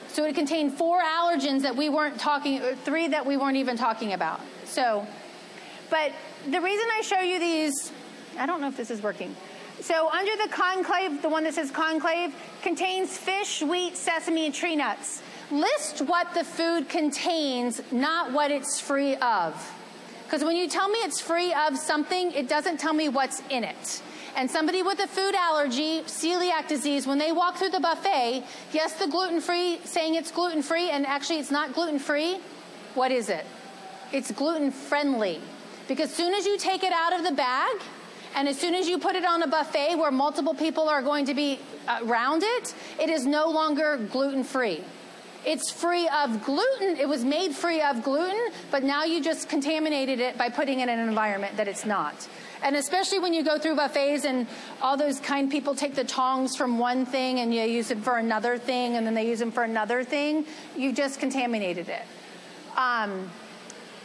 So it contained 4 allergens that we weren't talking, 3 that we weren't even talking about. So, but the reason I show you these, I don't know if this is working. So under the conclave, the one that says conclave, contains fish, wheat, sesame, and tree nuts. List what the food contains, not what it's free of. Because when you tell me it's free of something, it doesn't tell me what's in it. And somebody with a food allergy, celiac disease, when they walk through the buffet, yes, the gluten-free, saying it's gluten-free, and actually it's not gluten-free, what is it? It's gluten-friendly. Because as soon as you take it out of the bag, and as soon as you put it on a buffet where multiple people are going to be around it, it is no longer gluten-free. It's free of gluten. It was made free of gluten, but now you just contaminated it by putting it in an environment that it's not. And especially when you go through buffets and all those kind people take the tongs from one thing and you use it for another thing and then they use them for another thing, you just contaminated it. And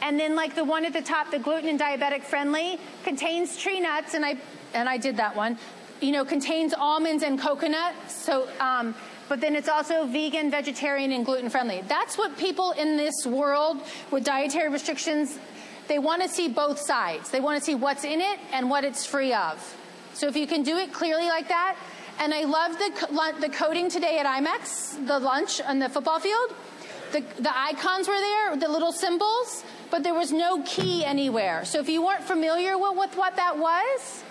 then like the one at the top, the gluten and diabetic friendly, contains tree nuts, and I did that one, you know, contains almonds and coconut. So, but then it's also vegan, vegetarian, and gluten-friendly. That's what people in this world with dietary restrictions, they want to see both sides. They want to see what's in it and what it's free of. So if you can do it clearly like that, and I love the coding today at IMAX, the lunch on the football field. The icons were there, the little symbols, but there was no key anywhere. So if you weren't familiar with what that was,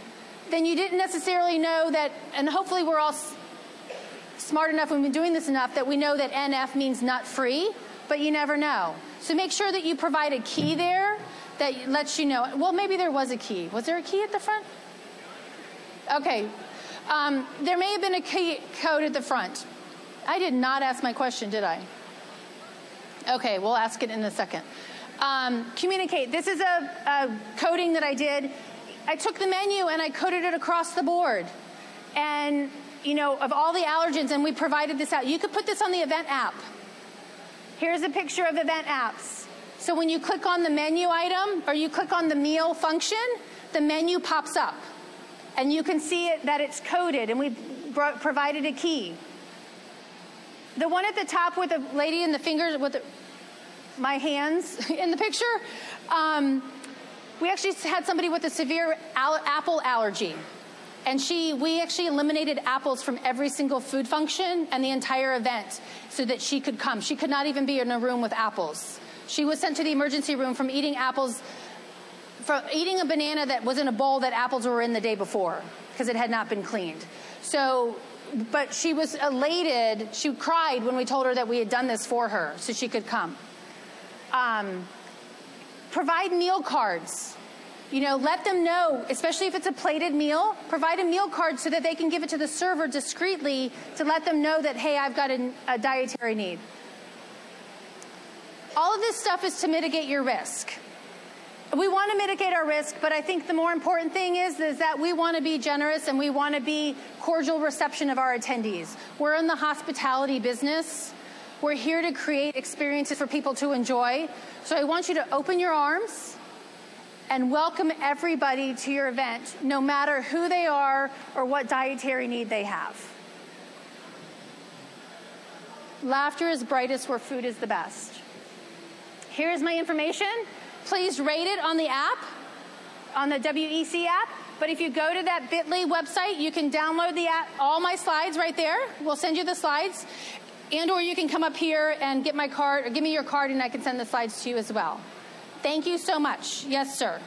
then you didn't necessarily know that, and hopefully we're all smart enough, we've been doing this enough, that we know that NF means nut free, but you never know. So make sure that you provide a key there that lets you know. Well, maybe there was a key. Was there a key at the front? Okay. There may have been a key code at the front. I did not ask my question, did I? Okay, we'll ask it in a second. Communicate. This is a coding that I did. I took the menu and I coded it across the board. And, you know, of all the allergens, and we provided this out. You could put this on the event app. Here's a picture of event apps. So when you click on the menu item or you click on the meal function, the menu pops up. And you can see it, that it's coded, and we provided a key. The one at the top with the lady in the fingers, with my hands in the picture, we actually had somebody with a severe apple allergy. And we actually eliminated apples from every single food function and the entire event so that she could come. She could not even be in a room with apples. She was sent to the emergency room from eating apples, from eating a banana that was in a bowl that apples were in the day before because it had not been cleaned. So, but she was elated. She cried when we told her that we had done this for her so she could come. Provide meal cards. You know, let them know, especially if it's a plated meal, provide a meal card so that they can give it to the server discreetly to let them know that, hey, I've got a dietary need. All of this stuff is to mitigate your risk. We want to mitigate our risk, but I think the more important thing is that we want to be generous and we want to be cordial reception of our attendees. We're in the hospitality business. We're here to create experiences for people to enjoy. So I want you to open your arms and welcome everybody to your event, no matter who they are or what dietary need they have. Laughter is brightest where food is the best. Here's my information. Please rate it on the app, on the WEC app. But if you go to that bit.ly website, you can download the app, all my slides right there. We'll send you the slides. And or you can come up here and get my card, or give me your card and I can send the slides to you as well. Thank you so much. Yes, sir.